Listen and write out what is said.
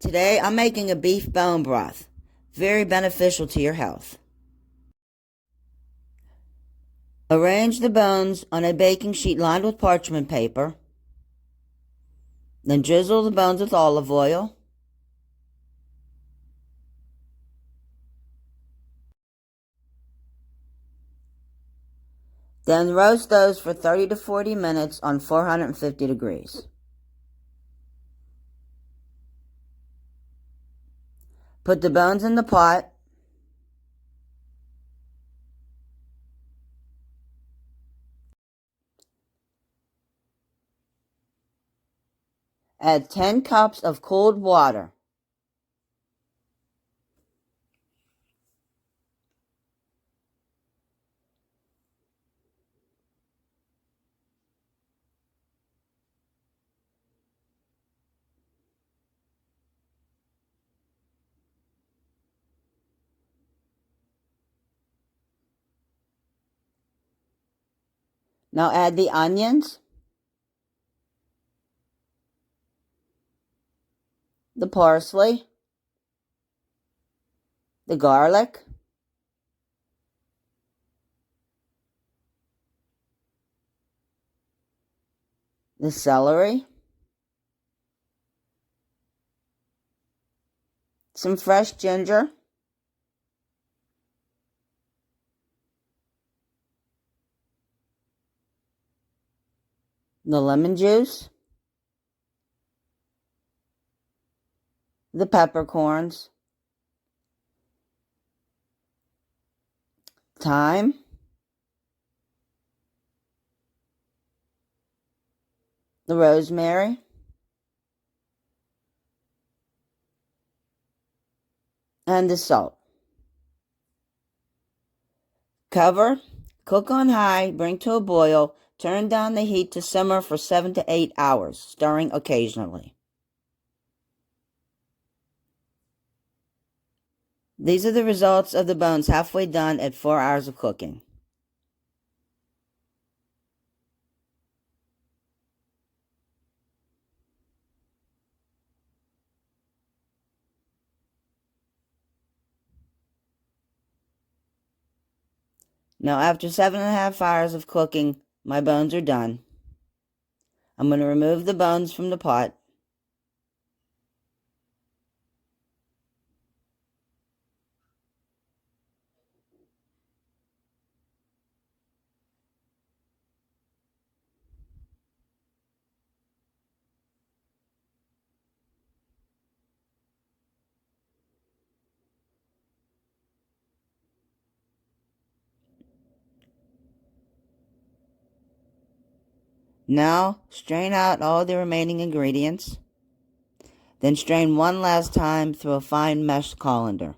Today I'm making a beef bone broth, very beneficial to your health. Arrange the bones on a baking sheet lined with parchment paper. Then drizzle the bones with olive oil. Then roast those for 30 to 40 minutes on 450 degrees. Put the bones in the pot. Add 10 cups of cold water. Now add the onions, the parsley, the garlic, the celery, some fresh ginger, the lemon juice, the peppercorns, thyme, the rosemary, and the salt. Cover, cook on high, bring to a boil, turn down the heat to simmer for 7 to 8 hours, stirring occasionally. These are the results of the bones halfway done at 4 hours of cooking. Now, after 7.5 hours of cooking, my bones are done. I'm going to remove the bones from the pot. Now, strain out all the remaining ingredients. Then strain one last time through a fine mesh colander.